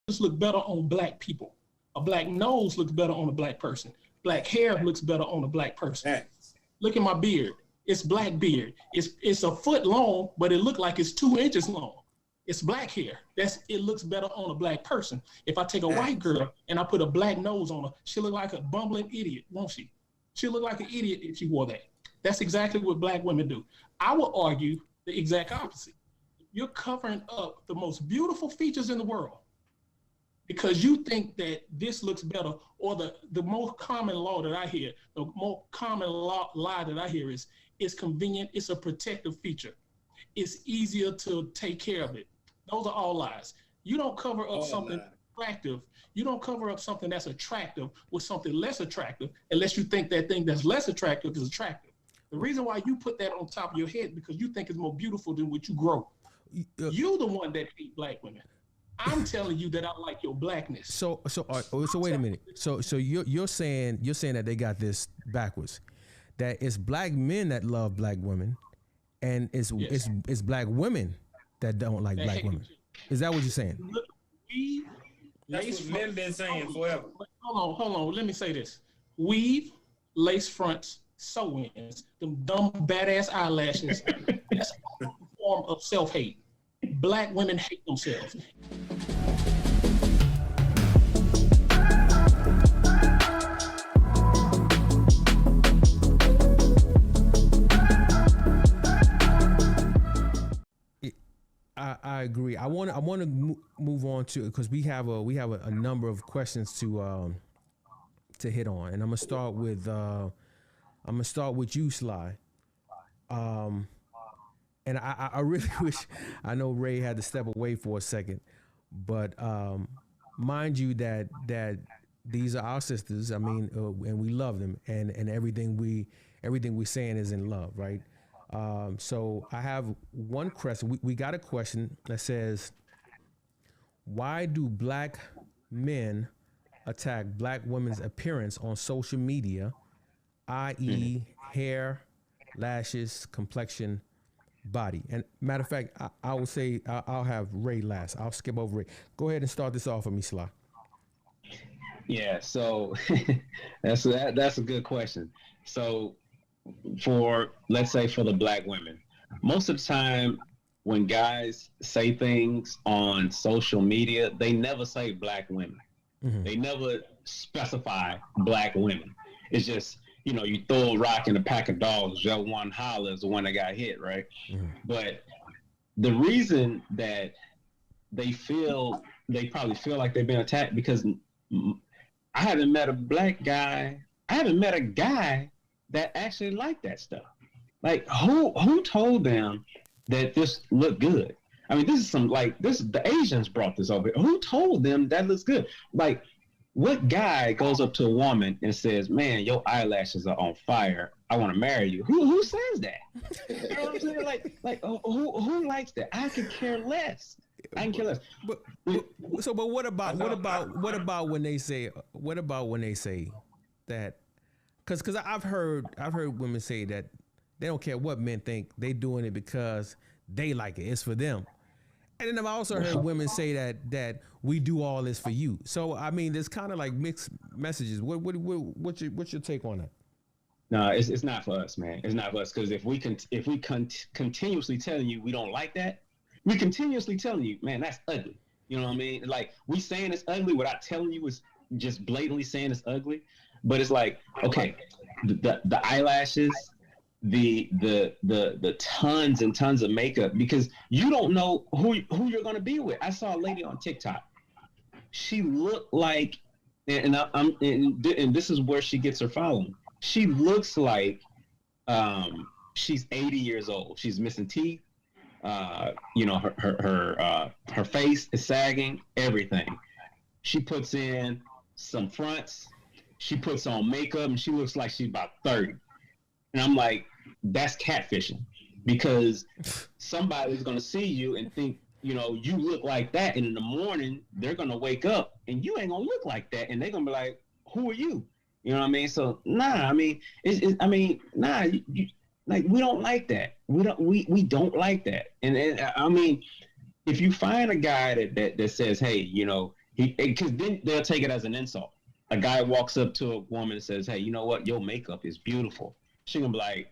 look better on black people. A black nose looks better on a black person. Black hair looks better on a black person. Look at my beard. It's black beard. It's a foot long, but it looked like it's 2 inches long. It's black hair. It looks better on a black person. If I take a white girl and I put a black nose on her, she'll look like a bumbling idiot, won't she? She'll look like an idiot if she wore that. That's exactly what black women do. I would argue the exact opposite. You're covering up the most beautiful features in the world because you think that this looks better, or the most common law that I hear, the more common lie that I hear is it's convenient, it's a protective feature. It's easier to take care of it. Those are all lies. You don't cover up something attractive. You don't cover up something that's attractive with something less attractive unless you think that thing that's less attractive is attractive. The reason why you put that on top of your head because you think it's more beautiful than what you grow. You're the one that hate black women. I'm telling you that I like your blackness. So wait a minute. So you're saying that they got this backwards. That it's black men that love black women, and it's black women that don't like black women. Is that what you're saying? Look, that's what men been saying forever. Hold on. Let me say this: weave, lace fronts, sew-ins, them dumb badass eyelashes. That's a form of self-hate. Black women hate themselves. I agree. I want to move on to, because we have a number of questions to hit on, and I'm gonna start with you, Sly. And I really wish, I know Ray had to step away for a second, but mind you that these are our sisters. I mean, and we love them, and everything we're saying is in love, right? So I have one question. We got a question that says, why do black men attack black women's appearance on social media, i.e. hair, lashes, complexion, body? And matter of fact, I will say I'll have Ray last. I'll skip over Ray. Go ahead and start this off for me, Sly. Yeah, so that's a good question. So let's say for the black women, most of the time when guys say things on social media, they never say black women. Mm-hmm. They never specify black women. It's just, you throw a rock in a pack of dogs, that one hollers the one that got hit, right? Mm-hmm. But the reason that they probably feel like they've been attacked, because I haven't met a guy that actually liked that stuff. Like, who told them that this looked good? I mean, the Asians brought this over. Who told them that looks good? Like, what guy goes up to a woman and says, "Man, your eyelashes are on fire. I want to marry you"? Who says that? You know what I'm saying? Like, who likes that? I could care less. I can care less. But what about when they say that? Because I've heard women say that they don't care what men think, they doing it because they like it. It's for them. And then I've also heard women say that we do all this for you. So I mean, there's kind of like mixed messages. What's your take on that? No, it's not for us, man. It's not for us, because if we continuously telling you we don't like that, we continuously telling you, man, that's ugly. You know what I mean? Like, we saying it's ugly without telling you it's just blatantly saying it's ugly. But it's like, okay, the eyelashes, the tons and tons of makeup, because you don't know who you're gonna be with. I saw a lady on TikTok. She looked like, and this is where she gets her following. She looks like she's 80 years old. She's missing teeth. Her face is sagging. Everything. She puts in some fronts. She puts on makeup and she looks like she's about 30. And I'm like, that's catfishing, because somebody's going to see you and think, you look like that. And in the morning, they're going to wake up and you ain't going to look like that. And they're going to be like, who are you? You know what I mean? So, we don't like that. We don't like that. And I mean, if you find a guy that says, hey, Because then they'll take it as an insult. A guy walks up to a woman and says, "Hey, you know what? Your makeup is beautiful." She gonna be like,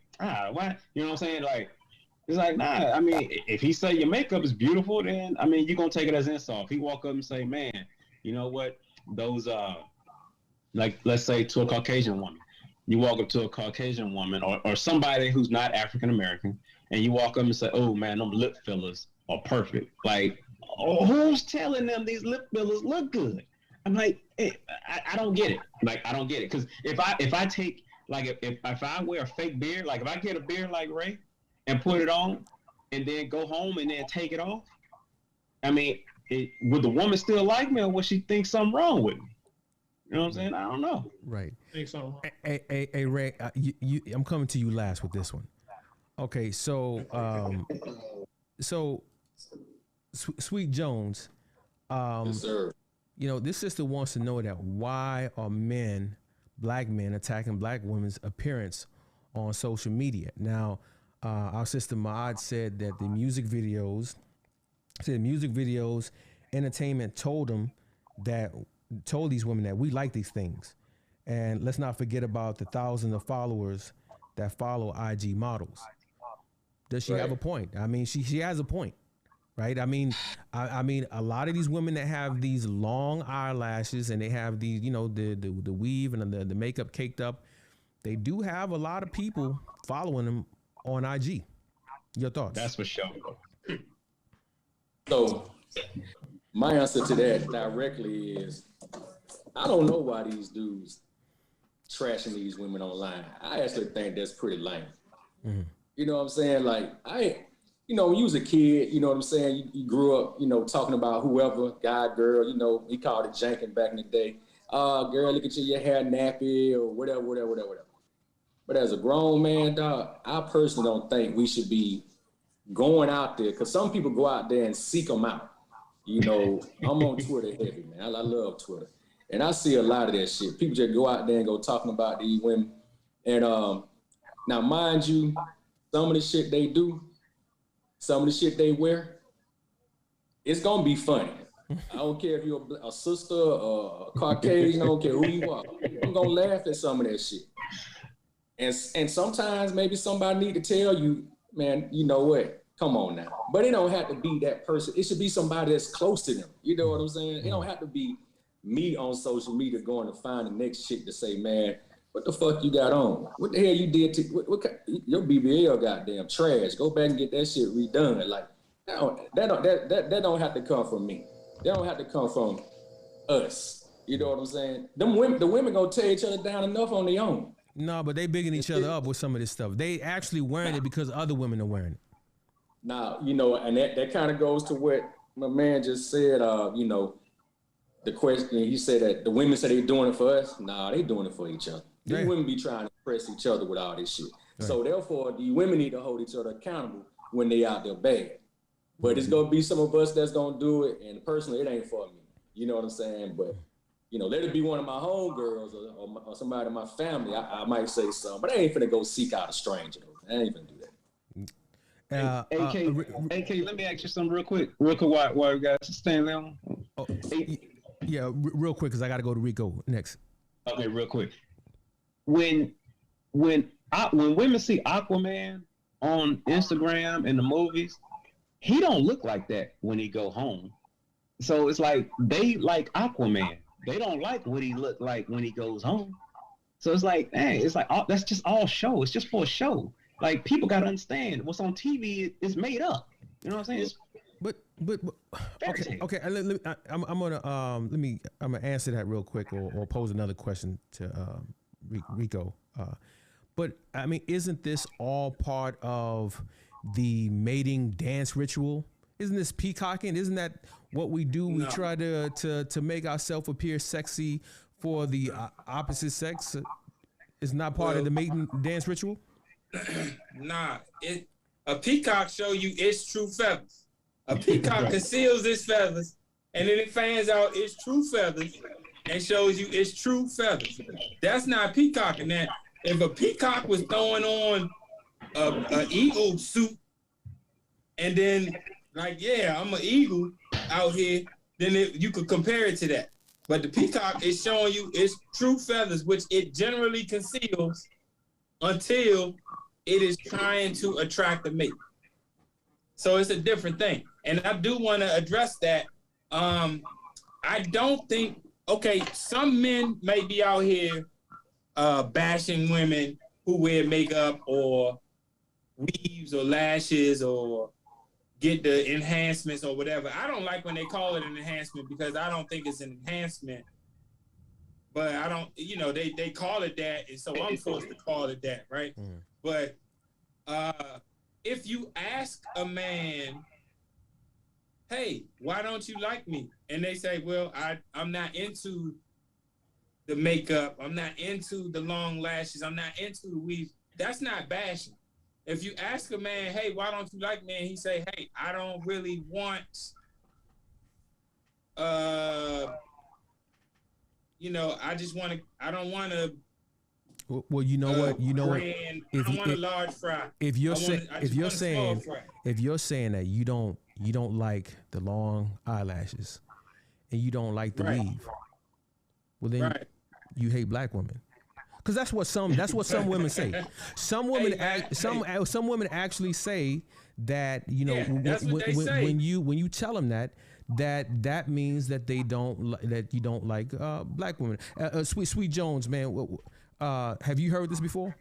"What?" You know what I'm saying? Like, it's like, nah. I mean, if he say your makeup is beautiful, then I mean, you gonna take it as an insult. If he walk up and say, "Man, you know what? Those like, let's say to a Caucasian woman, you walk up to a Caucasian woman or somebody who's not African American, and you walk up and say, "Oh man, them lip fillers are perfect." Like, who's telling them these lip fillers look good? I'm like, I don't get it. Like, I don't get it. Because if I take, like, if I wear a fake beard, like if I get a beard like Ray and put it on and then go home and then take it off, I mean, would the woman still like me, or would she think something wrong with me? You know what I'm saying? I don't know. Right. Think something wrong. Hey Ray, I'm coming to you last with this one. Okay, so Sweet Jones, Yes, sir. you know, this sister wants to know that why are black men attacking black women's appearance on social media? Now, our sister Maad said that the music videos, entertainment told these women that we like these things. And let's not forget about the thousands of followers that follow IG models. Does she have a point? I mean, she has a point. Right. I mean, a lot of these women that have these long eyelashes and they have these, you know, the weave and the makeup caked up, they do have a lot of people following them on IG. Your thoughts? That's for sure. So my answer to that directly is, I don't know why these dudes trashing these women online. I actually think that's pretty lame. Mm-hmm. You know what I'm saying? Like, you know, when you was a kid, you know what I'm saying? You grew up, you know, talking about whoever, guy, girl, you know, we called it janking back in the day. Girl, look at your hair nappy or whatever. But as a grown man, dog, I personally don't think we should be going out there, because some people go out there and seek them out. You know, I'm on Twitter heavy, man. I love Twitter. And I see a lot of that shit. People just go out there and go talking about these women. And now, mind you, some of the shit they do, some of the shit they wear, it's gonna be funny. I don't care if you're a sister or a Caucasian, I don't care who you are. I'm gonna laugh at some of that shit. And sometimes maybe somebody need to tell you, man, you know what? Come on now. But it don't have to be that person. It should be somebody that's close to them. You know what I'm saying? It don't have to be me on social media going to find the next shit to say, man, what the fuck you got on? What the hell you did to your BBL goddamn trash? Go back and get that shit redone. Like, that don't have to come from me. That don't have to come from us. You know what I'm saying? The women gonna tear each other down enough on their own. No, but they bigging each other up with some of this stuff. They actually wearing it because other women are wearing it. Now, you know, and that kind of goes to what my man just said. You know, the question, he said that the women say they doing it for us. Nah, they doing it for each other. These women be trying to impress each other with all this shit. Right. So therefore, the women need to hold each other accountable when they out there bad. But it's gonna be some of us that's gonna do it, and personally, it ain't for me. You know what I'm saying? But you know, let it be one of my homegirls or somebody in my family. I might say something, but I ain't finna go seek out a stranger. I ain't finna do that. AK, let me ask you something real quick. Why you guys staying there? Yeah, real quick, because I got to go to Rico next. Okay, real quick. When women see Aquaman on Instagram in the movies, he don't look like that when he go home. So it's like they like Aquaman. They don't like what he look like when he goes home. So it's like, hey, it's like that's just all show. It's just for a show. Like, people gotta understand what's on TV is made up. You know what I'm saying? But okay. I'm gonna answer that real quick or pose another question to Rico. But I mean, isn't this all part of the mating dance ritual? Isn't this peacocking? Isn't that what we do? We try to make ourselves appear sexy for the opposite sex. It's not part of the mating dance ritual. Nah, a peacock show you its true feathers. A peacock conceals its feathers, and then it fans out its true feathers and shows you its true feathers. That's not peacocking. That if a peacock was throwing on a eagle suit, and then like, yeah, I'm an eagle out here, then you could compare it to that. But the peacock is showing you its true feathers, which it generally conceals until it is trying to attract a mate. So it's a different thing. And I do want to address that. I don't think, okay, some men may be out here bashing women who wear makeup or weaves or lashes or get the enhancements or whatever. I don't like when they call it an enhancement because I don't think it's an enhancement. But I don't, you know, they call it that, and so I'm forced to call it that, right? Mm. But if you ask a man, hey, why don't you like me? And they say, well, I'm not into the makeup. I'm not into the long lashes. I'm not into the weave. That's not bashing. If you ask a man, hey, why don't you like me? And he say, hey, I don't really want, you know, I don't want to. Well, you know what? You know what? I don't want a large fry. If you're saying that you don't like the long eyelashes and you don't like the weave, well then you hate black women. Because that's what some women say. Some women some women actually say that, you know, when you tell them that means that you don't like black women. Sweet Jones, man, have you heard this before?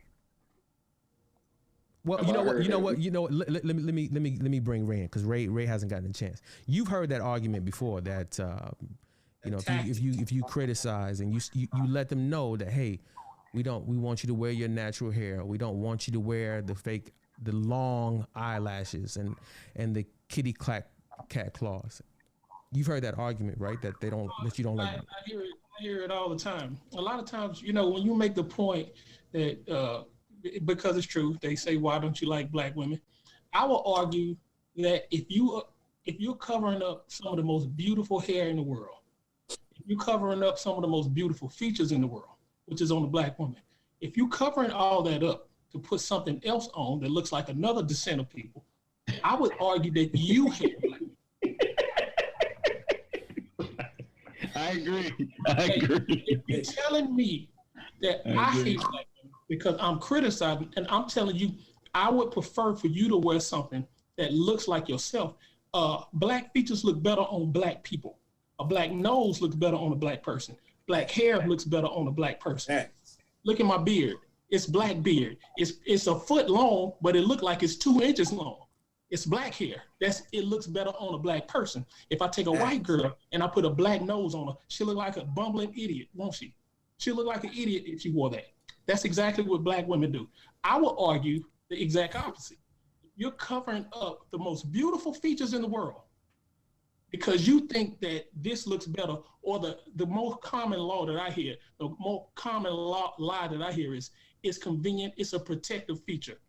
Well, you know what. Let me bring Ray in, because Ray hasn't gotten a chance. You've heard that argument before that you know, if you criticize and you let them know that, hey, we want you to wear your natural hair. We don't want you to wear the long eyelashes and the kitty cat claws. You've heard that argument, right? That you don't like. I hear it all the time. A lot of times, you know, when you make the point that because it's true, they say, why don't you like black women? I will argue that if you're covering up some of the most beautiful hair in the world, if you're covering up some of the most beautiful features in the world, which is on the black woman, if you're covering all that up to put something else on that looks like another descent of people, I would argue that you hate black women. I agree. If you're telling me that I hate black women because I'm criticizing, and I'm telling you, I would prefer for you to wear something that looks like yourself. Black features look better on black people. A black nose looks better on a black person. Black hair looks better on a black person. Look at my beard. It's black beard. It's a foot long, but it looked like it's 2 inches long. It's black hair. It looks better on a black person. If I take a white girl and I put a black nose on her, she'll look like a bumbling idiot, won't she? She'll look like an idiot if she wore that. That's exactly what black women do. I will argue the exact opposite. You're covering up the most beautiful features in the world because you think that this looks better, or the most common law that I hear, the more common lie that I hear is it's convenient, it's a protective feature.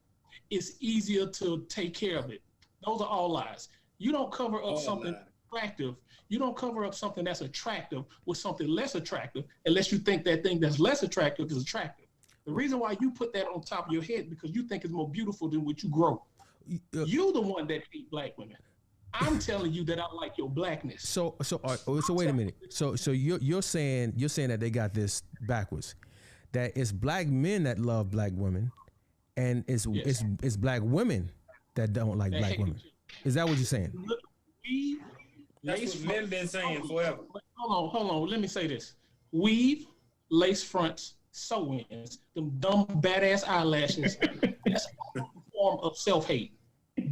It's easier to take care of it. Those are all lies. You don't cover up something attractive. You don't cover up something that's attractive with something less attractive unless you think that thing that's less attractive is attractive. The reason why you put that on top of your head because you think it's more beautiful than what you grow. You're the one that hate black women. I'm telling you that I like your blackness. So wait a minute. So you're saying that they got this backwards. That it's black men that love black women, and it's black women that don't like black women. Is that what you're saying? That's what men been saying forever. Hold on. Let me say this. Weave, lace fronts, sew-ins, them dumb badass eyelashes. That's a form of self-hate.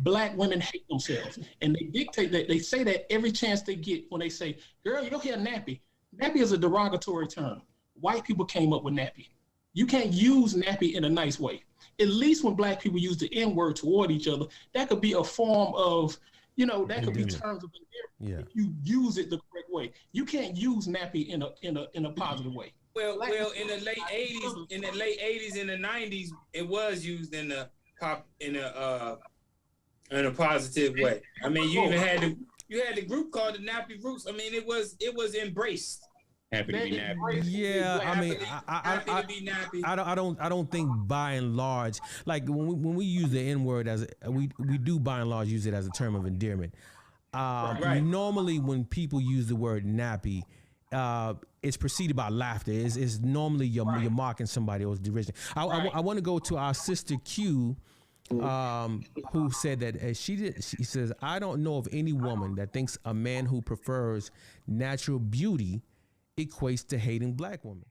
Black women hate themselves, and they dictate that. They say that every chance they get when they say, "Girl, your hair nappy." Nappy is a derogatory term. White people came up with nappy. You can't use nappy in a nice way. At least when black people use the N-word toward each other, that could be a form of, you know, that could be terms of endearment if you use it the correct way. You can't use nappy in a positive way. Well, in the late '80s, and the '90s, it was used in a positive way. I mean, you even had the group called the Nappy Roots. I mean, it was embraced. Happy to be nappy. Yeah, I mean, I don't think by and large, like when we use the N-word we do by and large use it as a term of endearment. Normally, when people use the word nappy, it's preceded by laughter. It's normally you're mocking somebody or derision. I want to go to our sister Q, who said that she says, I don't know of any woman that thinks a man who prefers natural beauty equates to hating black women.